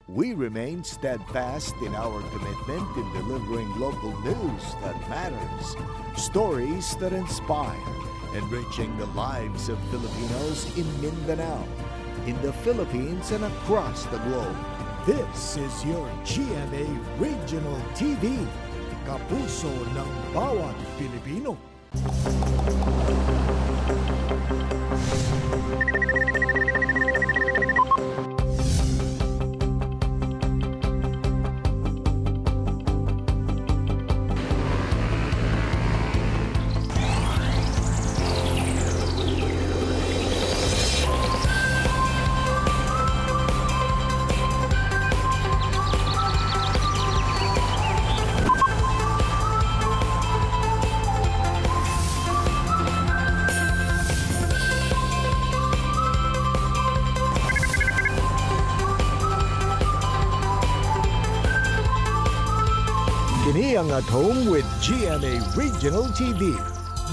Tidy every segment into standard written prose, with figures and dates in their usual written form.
We remain steadfast in our commitment in delivering local news that matters, stories that inspire, enriching the lives of Filipinos in Mindanao, in the Philippines and across the globe. This is your GMA Regional TV, kapuso ng bawat Pilipino. Kini ang At Home with GMA Regional TV.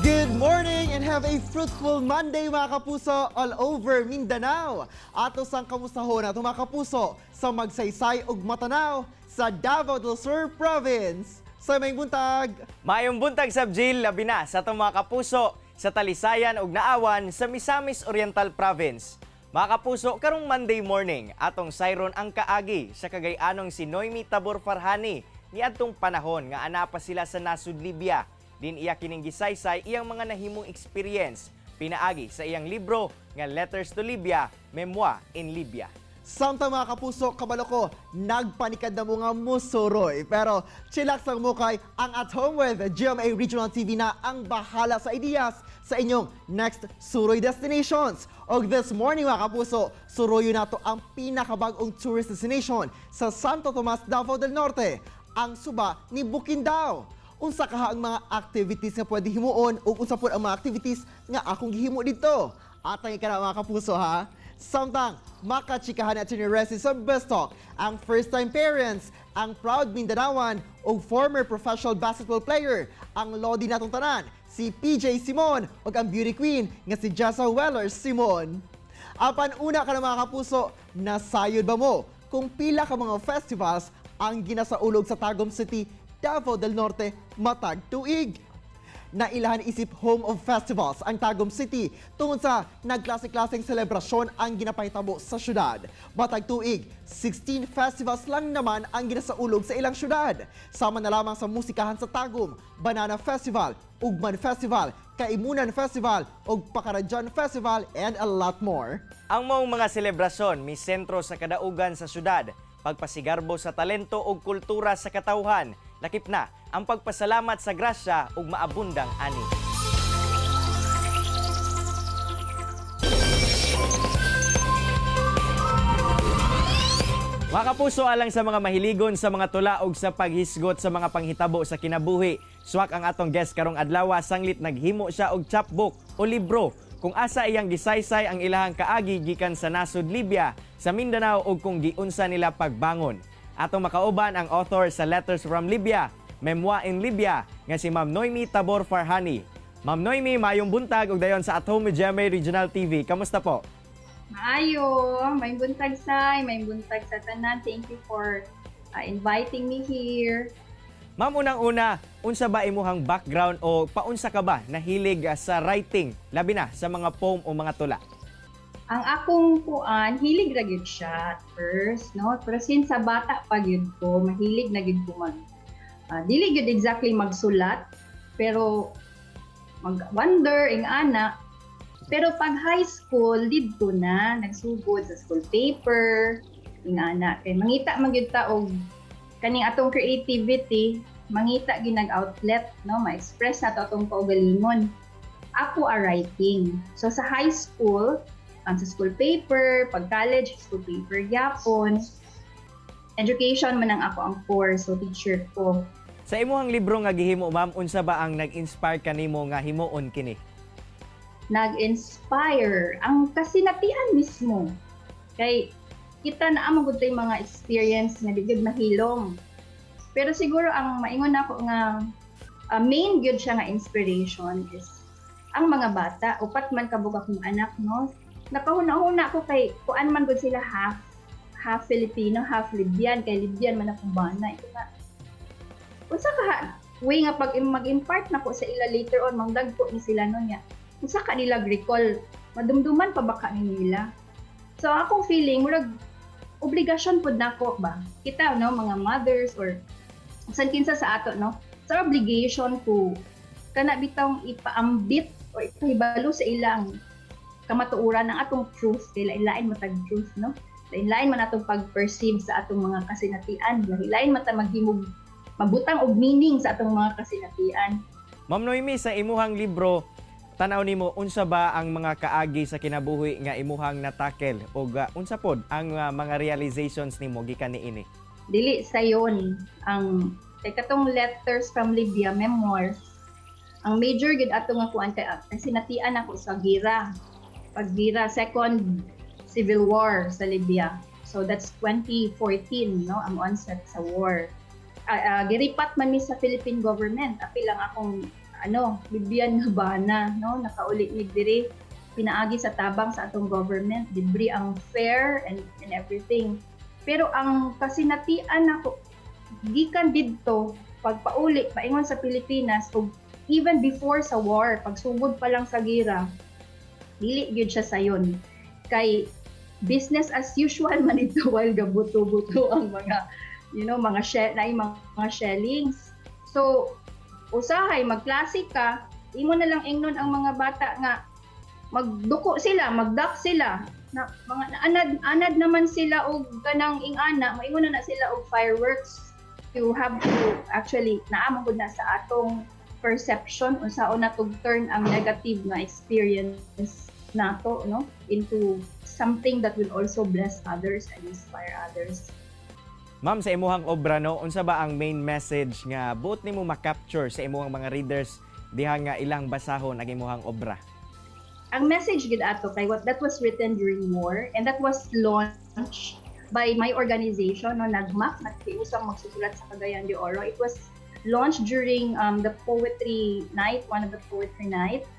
Good morning and have a fruitful Monday mga kapuso all over Mindanao. Ato sang kamustahon ato mga kapuso sa magsaysay ug matanaw sa Davao del Sur Province. Sa may buntag. Mayong buntag Sabjil, labi na sa itong mga kapuso sa Talisayan ug Naawan sa Misamis Oriental Province. Mga kapuso, karong Monday morning, atong sayron ang kaagi sa kagayanong si Noemi Tabor Farhani ni adtong panahon nga ana pa sila sa nasud Libya. Din iya kining gisaysay iyang mga nahimong experience pinaagi sa iyang libro nga Letters to Libya, Memoir in Libya. Samtang mga kapuso, kabalo ko, nagpanikad na mo nga musuroy. Pero chillax ang mukay, ang At Home with GMA Regional TV na ang bahala sa ideas sa inyong next suroy destinations. Og this morning mga kapuso, suroyo na to ang pinakabagong tourist destination sa Santo Tomas, Davao del Norte, ang suba ni Bukidnon. Unsa kaha ang mga activities nga pwede himuon o unsa po ang mga activities nga akong gihimo dito. Atang ikana mga kapuso ha. Samtang makachikahan natin ni Resi sa Best Talk, ang first-time parents, ang proud Mindanaoan o former professional basketball player, ang lodi natong tanan, si PJ Simon o ang beauty queen nga si Jessa Weller Simon. Apan una ka na mga kapuso, nasayod ba mo kung pila ka mga festivals ang ginasaulog sa Tagum City, Davao del Norte matag tuig? Nailahan isip Home of Festivals ang Tagum City tungod sa nagklase-klaseng selebrasyon ang ginapahitabo sa syudad. Matag tuig, 16 festivals lang naman ang ginasaulog sa ilang syudad. Sama na lamang sa musikahan sa Tagum, Banana Festival, Ugman Festival, Kaimunan Festival, ug Pakaradyan Festival, and a lot more. Ang maong mga selebrasyon mi sentro sa kadaugan sa syudad, pagpasigarbo sa talento ug kultura sa katawhan, lakip na ang pagpasalamat sa grasya ug maabundang ani. Mga kapuso, alang sa mga mahiligon sa mga tula ug sa paghisgot sa mga panghitabo sa kinabuhi, swak ang atong guest karong adlaw, sanglit naghimo siya og chapbook o libro kung asa iyang gisaysay ang ilahang kaagi gikan sa nasud Libya, sa Mindanao ug kung giunsa nila pagbangon. Atong makauban ang author sa Letters from Libya, Memoir in Libya, nga si Ma'am Noemi Tabor Farhani. Ma'am Noemi, mayong buntag ug dayon sa At Home with GMA Regional TV. Kamusta po? Maayo, may buntag sa tanan. Thank you for inviting me here. Ma'am, unang-una, unsa ba imuhang background o paunsa ka ba nahilig sa writing, labi na sa mga poem o mga tula? Ang akong puan, hilig ra gyud siya at first, no? Pero since sa bata pa gyud ko, mahilig na gyud ko dili gyud exactly magsulat, pero mag-wonder ing ana. Pero pag high school, didto na nagsugod sa school paper, ing ana. Kay mangita man gyud ta og kaning atong creativity, mangita ginag outlet, no? Ma-express na to atong kaugalingon. Ako a writing. So sa high school, sa school paper, pag college, school paper gyapon. Education man ang ako ang core, so teacher ko. Sa imuhang libro nga gihimo, ma'am, unsa ba ang nag-inspire kanimo nga himuon kini? Nag-inspire ang kasinatian mismo. Kay kita na among gud tay mga experience nga di gyud mahilom. Pero siguro ang maingon nako nga main gyud siya nga inspiration is ang mga bata, upat man kabog akong anak, no? Nakahuna-huna ko kay kuan man gud sila half Filipino, half Libyan, kay Libyan man akong bana. Ito nga, unsa ka, way nga pag mag-impart na ko sa ila later on, mangdagpo ni sila nun niya. Unsa ka nila recall, madumduman pa baka ni nila. So akong feeling, murag obligasyon pod nako ba? Kita, no, mga mothers or san kinsa sa ato, no? Sa obligation ko, kana bitong ipaambit o ipahibalo sa ilang kamatuuran ng atong truth, kay lain-lain mo tag truth, no? Lain-lain man atong pag-perceive sa atong mga kasinatian, lain-lain man ta maghimog mabutang og meaning sa atong mga kasinatian. Ma'am Noemi, sa imuhang libro, tanaw nimo unsa ba ang mga kaagi sa kinabuhi nga imuhang natakel o unsa pod ang mga realizations nimo gikan niini? Dili sayon ang kay katong letters from Libya memoirs. Ang major gid ato nga kuan kay kasinatian ako sa gira. Paggira second civil war sa Libya. So that's 2014, no, ang onset sa war. Giripat man mi sa Philippine government. Apil lang akong Libyan nga bana, no, nakaulit mig diri pinaagi sa tabang sa atong government, libre ang fare and everything. Pero ang kasinatian nako gikan didto pagpauli paingon sa Pilipinas ug even before sa war, pagsugod pa lang sa gira, dili gyud siya sayon. Kay business as usual man ito while gabuto-buto ang mga mga shellings. So usahay magklase ka, imo na lang ingnon ang mga bata nga magduko sila, magdak sila. Na mga anad naman sila og kanang ingana, maingon na sila og fireworks. You have to actually naamon gud na sa atong perception unsaon natog turn ang negative nga experience nato, no, into something that will also bless others and inspire others. Ma'am, sa imuhang obra, no, unsa ba ang main message nga buot nimo ma-capture sa imuhang mga readers diha nga ilang basahon ang imuhang obra? Ang message gid ato kay that was written during war and that was launched by my organization, no, Nagmak, nagtiusang magsusulat sa Cagayan de Oro. It was launched during the poetry night, one of the poetry night,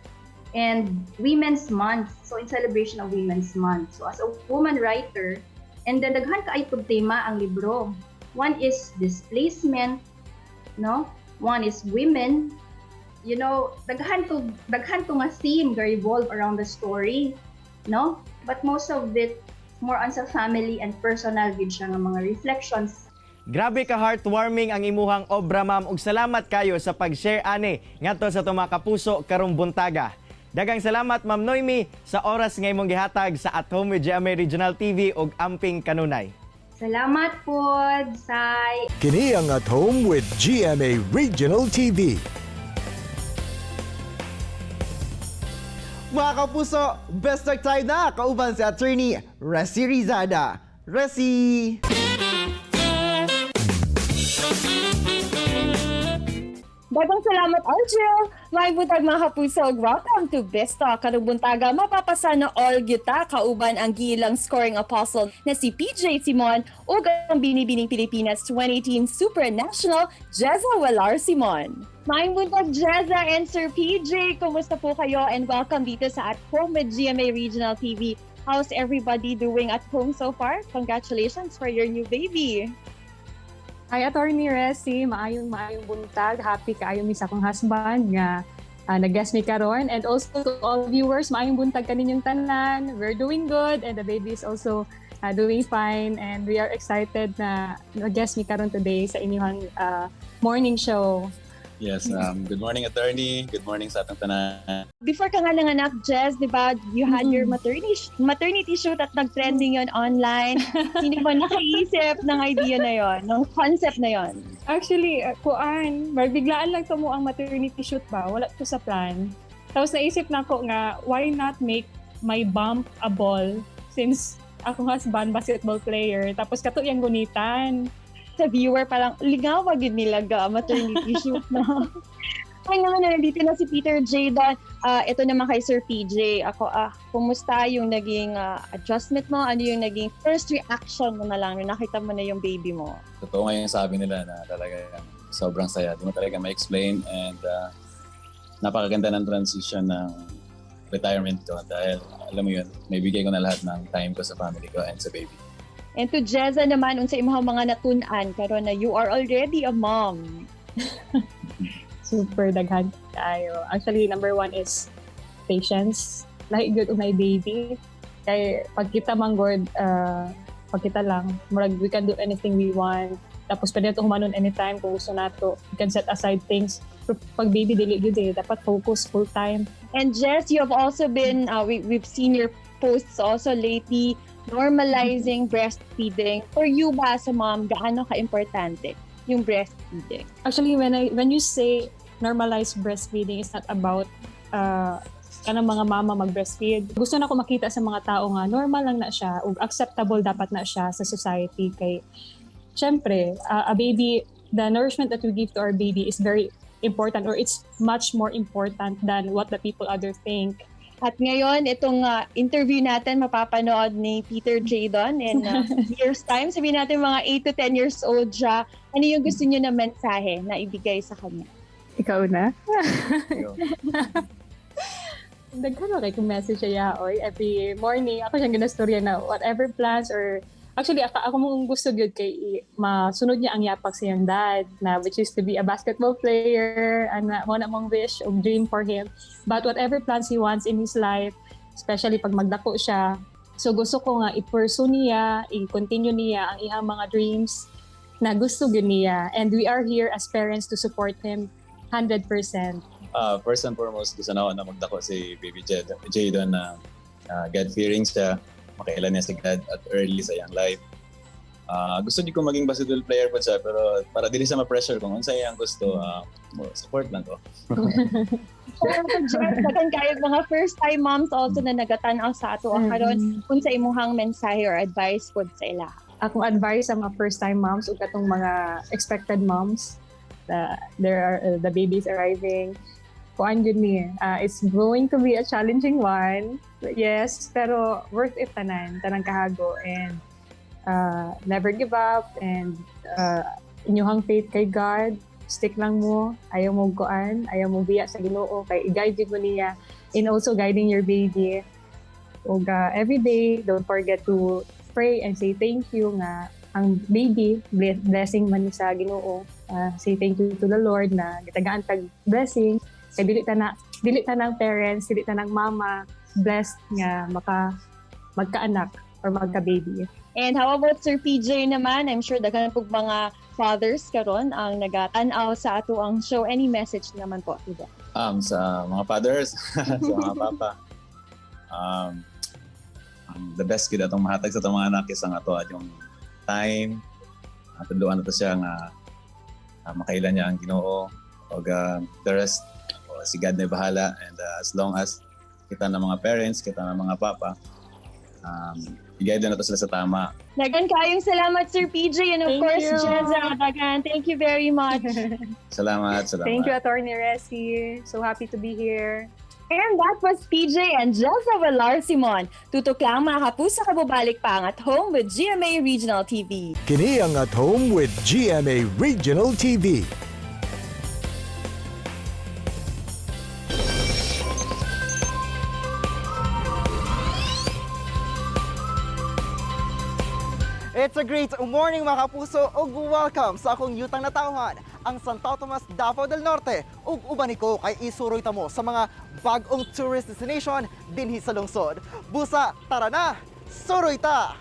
and Women's Month. So in celebration of Women's Month. So as a woman writer, and then daghan kaayo pud tema ang libro. One is displacement, no? One is women. You know, daghan to nga theme nga revolve around the story, no? But most of it more on sa family and personal gid siya nga mga reflections. Grabe ka heartwarming ang imuhang obra, ma'am, ug salamat kayo sa pag-share ani ngadto sa itong mga kapuso karong buntaga. Daghang salamat, Ma'am Noemi, sa oras nga imong gihatag sa At Home with GMA Regional TV ug Amping Kanunay. Salamat po, Sai. Kini ang At Home with GMA Regional TV. Mga kapuso, best start time na kauban si Attorney Resi Rizada. Resi! Daghang salamat, Argel! May buntag mga kapuso, welcome to Best Talk. Karong buntaga, mapapasa na all kita kauban ang gilang scoring apostle na si PJ Simon o ang Binibining Pilipinas 2018 Super National Jezza Welar Simon. May buntag Jezza and Sir PJ, kumusta po kayo? And welcome dito sa At Home with GMA Regional TV. How's everybody doing at home so far? Congratulations for your new baby! Hi, Attorney Resi, maayong buntag. Happy kaayo mi sa akong husband nga nag-guest mi karon, and also to all viewers, maayong buntag kaninyong tanan. We're doing good and the baby is also doing fine, and we are excited na nag-guest mi karon today sa inyong morning show. Yes, good morning, Attorney. Good morning sa atong tanan. Before ka nga nanganak, Jess, di ba, you had your maternity shoot at nag-trending yon online. Sino ba nakaisip ng idea na yon, ng concept na yon? Actually, biglaan lang to mo ang maternity shoot ba? Wala to sa plan. Tapos naisip na ko nga, why not make my bump a ball, since akong husband basketball player. Tapos kato yung gunitan. Sa viewer parang ligaw gid nila ga maternity shoot na. Ay naman na nandito na si Peter J. Don. Ito naman kay Sir PJ. Ako, kumusta yung naging adjustment mo? Ano yung naging first reaction mo na lang nung nakita mo na yung baby mo? Totoo nga yung sabi nila na talaga sobrang saya. Di mo talaga ma-explain, and napakaganda ng transition ng retirement ko dahil alam mo yun, may bigay ko na lahat ng time ko sa family ko and sa baby. And to Jeza naman, unsa imong mga natun-an karon na you are already a mom. Super daghan kayo. Actually, number one is patience. Lahi good my baby. Kay pag kita manggod, pag kita lang, murag we can do anything we want. Tapos pwede nato humanon anytime kung gusto nato. We can set aside things. Pero pag baby, dili good dapat focus full time. And Jess, you have also been, we've seen your posts also lately, normalizing breastfeeding. For you ba as a mom, gaano ka-importante yung breastfeeding? Actually, when you say normalized breastfeeding, it's not about kanang mga mama mag-breastfeed. Gusto na ko makita sa mga tao nga normal lang na siya ug acceptable dapat na siya sa society. Kay syempre, a baby, the nourishment that we give to our baby is very important, or it's much more important than what the people other think. At ngayon, itong interview natin mapapanood ni Peter Jadon in years time. Sabihin natin mga 8 to 10 years old siya. Ano yung gusto niyo na mensahe na ibigay sa kanya? Ikaw na? Yo. Daghan kay kung message siya oy every morning. Ako siyang ginastorya na whatever plans or actually ako mong gusto gyud kay masunod niya ang yapak sa iyang dad na which is to be a basketball player and mo na mong wish or dream for him. But whatever plans he wants in his life, especially pag magdako siya, so gusto ko nga i-pursue niya, i-continue niya ang iyang mga dreams na gusto gyud niya, and we are here as parents to support him 100%. First and foremost, gusto na ako na magdako si Baby Jadon na God-fearing siya, makailan niya si God at early sa iyang life. Gusto di ko maging basketball player po siya, pero para dili siya ma-pressure kung unsa iyang gusto, support lang ko. Pero Jess, dagan kayo mga first-time moms also na nagatanaw sa ato karon, unsa imuhang mensahe or advice pod sa ila? Akong advice sa mga first-time moms ug katong mga expected moms, there are the babies arriving. Kuan yun ni, it's going to be a challenging one, yes, pero worth it tanang kahago, and never give up, and inyuhang faith kay God, stick lang mo, ayaw mo kuan, ayaw mo biya sa Ginoo, kay i-guide mo niya, and also guiding your baby. Ug every day, don't forget to pray and say thank you nga ang baby, blessing man ni sa Ginoo. Say thank you to the Lord na gitagaan tag blessing. Kay dili tanang parents, dili tanang mama blessed nga magkaanak or magka-baby. And how about Sir PJ naman? I'm sure daghan pug mga fathers karon ang nagatanaw sa ato ang show. Any message naman po ida? Sa mga fathers, sa mga papa, the best kid atong mahatag sa atong mga anak is ang ato yung time, tudloan nato siya nga makailan niya ang Ginoo, o the rest si God na bahala, and as long as kita na mga parents, kita na mga papa, i-guide na nato sila sa tama. Dagan kayong salamat Sir PJ, and of Thank course you. Jeza, dagan. Thank you very much. Salamat. Thank you, Attorney Resi. So happy to be here. And that was PJ and Jeza Velar Simon. Tutok lang mga kapuso, kababalik pa ang At Home with GMA Regional TV. Kini ang At Home with GMA Regional TV. It's a great morning mga kapuso ug welcome sa akong yutang natawhan, ang Santo Tomas, Davao del Norte, ug uban ko kay isuroy ta mo sa mga bag-ong tourist destination dinhi sa lungsod. Busa, tara na, suroy ta!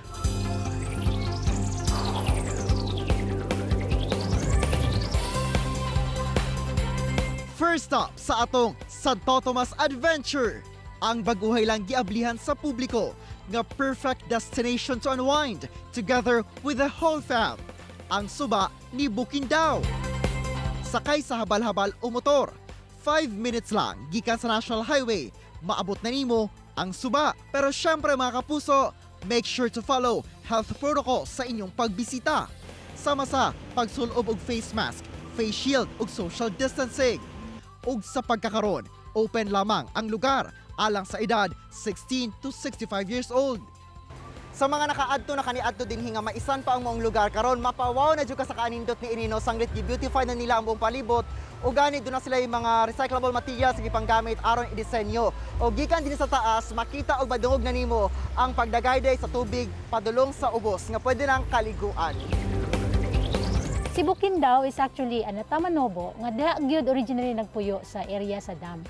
First stop sa atong Santo Tomas Adventure, ang baguhay lang giablihan sa publiko nga perfect destination to unwind together with the whole fam. Ang suba ni Bukidnon. Sakay sa habal-habal o motor, 5 minutes lang gikan sa National Highway, maabot na nimo ang suba. Pero syempre mga kapuso, make sure to follow health protocol sa inyong pagbisita. Sama sa pagsulob og face mask, face shield ug social distancing. Ug sa pagkakaron, open lamang ang lugar alang sa edad 16 to 65 years old. Sa mga nakaadto na kaniadto din hinga maisan pa ang mong lugar karon, mapawaw na jud ka sa kanindot ni Inino sanglit gi-beautify na nila ang buong palibot o gani doon na sila yung mga recyclable materials nga panggamit aron i-disenyo. O gikan din sa taas, makita og madungog na nimo ang pagdagayday sa tubig padulong sa ubos nga pwede nang kaliguan. Si Bukidnaw is actually Tamanobo nga diha gyud originally nagpuyo sa area sa dam.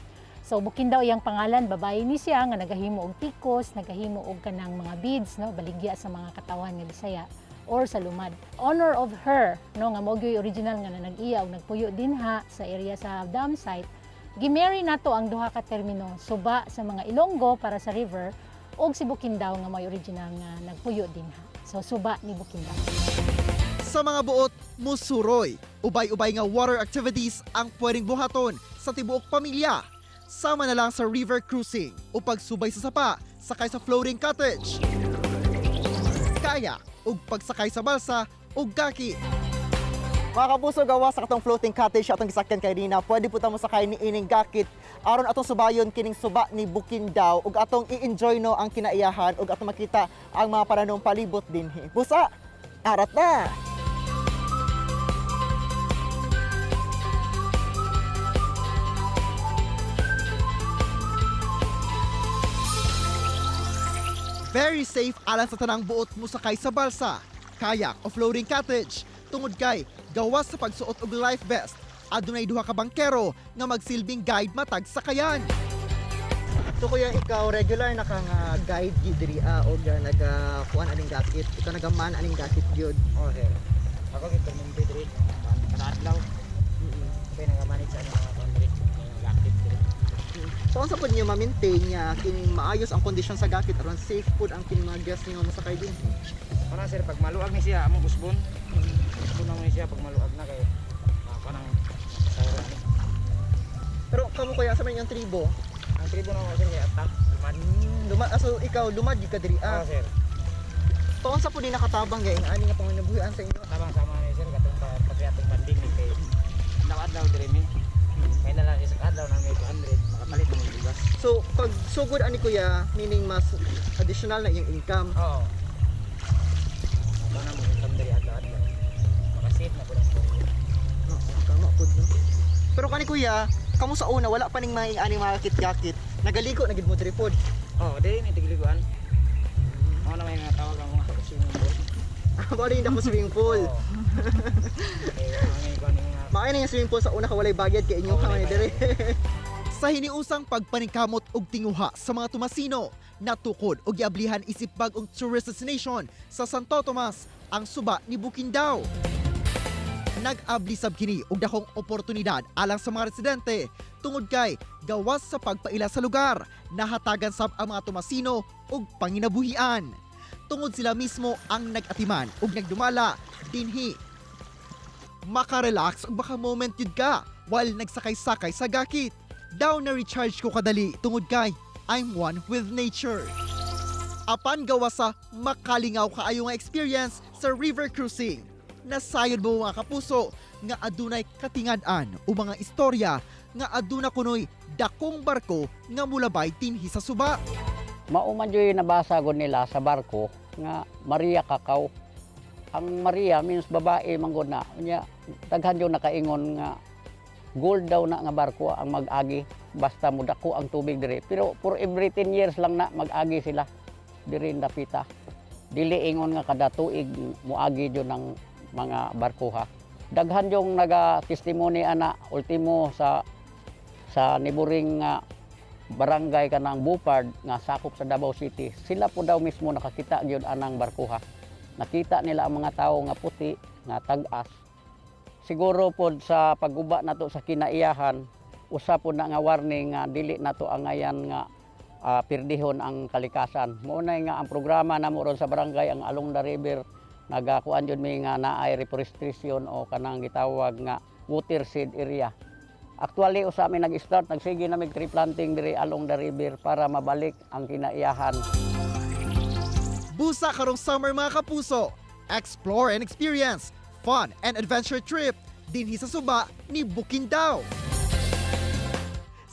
So Bukidnaw iyang pangalan, babae ni siya nga nagahimo og tikos, nagahimo og kanang mga beads, no, baligya sa mga katawan nga Bisaya or sa lumad. Honor of her, no, nga mao gyud original nga nag-iya og nagpuyo dinha sa area sa dam site. Gimarry nato ang duha ka termino, Suba sa mga Ilonggo para sa river ug si Bukidnaw nga may original nga nagpuyo dinha. So Suba ni Bukidnaw. Sa mga buot, musuroy. Ubay-ubay nga water activities ang pwedeng buhaton sa tibuok pamilya. Sama na lang sa river cruising o pagsubay sa sapa, sakay sa floating cottage, kayak o pagsakay sa balsa o gaki. Mga kapuso, gawa sa katong floating cottage atong gisakyan kay Rina, pwede po mo sakay ni ining gakit aron atong subayon kining suba ni Bukidnaw ug atong i-enjoy no ang kinaiyahan ug atong makita ang mga paranong palibot dinhi. Busa, arat na! Very safe alang sa tanang buot mo sakay sa balsa, kayak o floating cottage. Tungod kay gawas sa pagsuot og life vest, adunay duha ka bangkero nga magsilbing guide matag sakayan. So kuya, ikaw regular na kang guide gyud diri o nagakuan aning gakit, ikaw nagaman aning gakit gyud. Oh, sir. Ako kita mong bidrit. Kadadlaw. Kaya nagamanit sa mga kondrit. Yung lakit diri. So unsa pud niyo ma-maintain nga kining maayos ang kondisyon sa gakit aron safe pud ang kining mga guests niyo masakay din? Para sir, pag maluag ni siya, among usbon. Usbon naman ni siya pag maluag na kay kanang sayra ni. Pero kamo kuya sa man yung tribo? Ang tribo na mo sir kay attack. Lumad. So ikaw lumad di ka diri Oh, sir. Paon sa pud ni nakatabang gay ang ani nga panginabuhian sa inyo? Tabang sama ni sir katong patriatong banding ni kay adlaw diri mi. May na lang isa kadlaw na may 200 makapalit ng bigas. So pag sugod ani kuya, meaning mas additional na yung income. Oo. Ako na mo income diri adlaw. Makasit na pud ang Tama pud no. Pero kani kuya, kamo sa una wala pa ning mga ani mga kit-yakit. Nagaligo na gid mo diri pod. Oh, diri ni tigliguan. Ako na may nga tawag ang mga swimming pool. Bali na mo swimming pool. Oo. Eh, ang ikaw ni nga Maay na yung swimming pool sa una ka walay bayad kay inyo Oo, kami walay diri. Sa hiniusang pagpaningkamot og tinguha sa mga tumasino, natukod og giablihan isip bag-ong tourist destination sa Santo Tomas ang suba ni Bukidnaw. Nag-abli sab kini og dakong oportunidad alang sa mga residente tungod kay gawas sa pagpaila sa lugar, nahatagan sab ang mga tumasino og panginabuhian. Tungod sila mismo ang nag-atiman ug nagdumala dinhi. Makarelax ug baka moment yun ka while nagsakay-sakay sa gakit. Down na recharge ko kadali tungod kay I'm one with nature. Apan gawa sa makalingaw kaayo nga experience sa river cruising. Nasayod mo mga kapuso nga adunay katingad-an o mga istorya nga aduna kunoy dakong barko nga mulabay dinhi sa suba. Mauman yoy nabasa ko nila sa barko nga Maria Cacao. Ang Maria means babae manggod na. Unya daghan yung nakaingon nga gold daw na nga barko ang mag-agi basta mudako ang tubig diri. Pero for every 10 years lang na mag-agi sila diri dapita. Dili ingon nga kada tuig muagi jud ng mga barkuha. Daghan yung naga-testimony ana ultimo sa niburing nga barangay kanang Bupard nga sakop sa Davao City. Sila po daw mismo nakakita gyud anang barkuha. Nakita nila ang mga tawo nga puti nga tag-as. Siguro po sa pagguba nato sa kinaiyahan, usa po na nga warning nga dili nato angayan nga pirdihon ang kalikasan. Maunay nga ang programa namo ron sa barangay ang Along the River nagakuan jud mi nga naay reforestation o kanang gitawag nga water shed area. Actually usa mi nag-start nagsige na mig tree planting diri along the river para mabalik ang kinaiyahan. Busa karong summer mga kapuso, explore and experience fun and adventure trip dinhi sa suba ni Bukidnaw.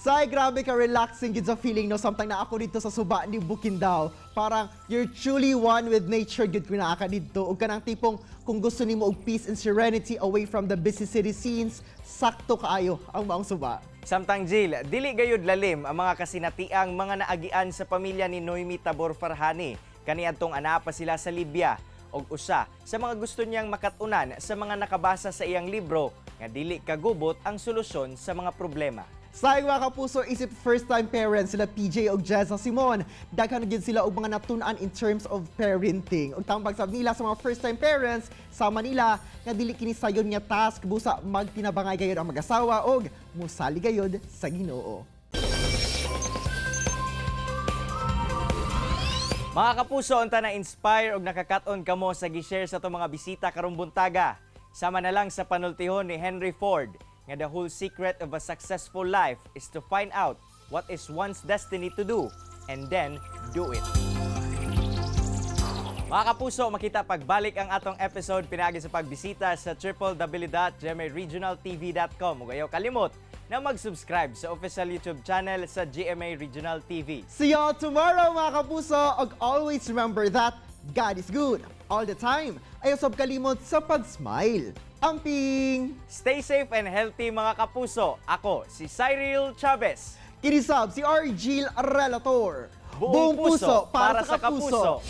Say, grabe ka relaxing gid sa feeling no samtang na ako dito sa suba ni Bukidnaw. Parang you're truly one with nature gid kun naa ka dito. Ug kanang tipong kung gusto nimo og peace and serenity away from the busy city scenes, sakto kaayo ang maong suba. Samtang Jill, dili gayud lalim ang mga kasinatiang mga naagian sa pamilya ni Noemi Tabor Farhani. Kaniadtong ana pa sila sa Libya og usa sa mga gusto niyang makatunan sa mga nakabasa sa iyang libro nga dili kagubot ang solusyon sa mga problema. Sa mga kapuso, isip first-time parents sila PJ o Jessa Simon. Daghan gid sila og mga natunan in terms of parenting. Ug tambag sab nila sa mga first-time parents sa Manila nga dili kini sayon nga task busa magtinabangay gayud ang mag-asawa og musali gayud sa Ginoo. Mga kapuso, unta na inspire og nakakaton kamo sa gi-share sa itong mga bisita karong buntaga. Sama na lang sa panultihon ni Henry Ford nga the whole secret of a successful life is to find out what is one's destiny to do and then do it. Mga kapuso, makita pagbalik ang atong episode pinagi sa pagbisita sa www.gmaregionaltv.com. Ug ayaw kalimot na mag-subscribe sa official YouTube channel sa GMA Regional TV. See y'all tomorrow mga kapuso. Ug always remember that God is good all the time. Ayaw sab kalimot sa pag-smile. Amping! Stay safe and healthy mga kapuso. Ako si Cyril Chavez. Kinisab si Argil Relator. Buong puso para sa kapuso.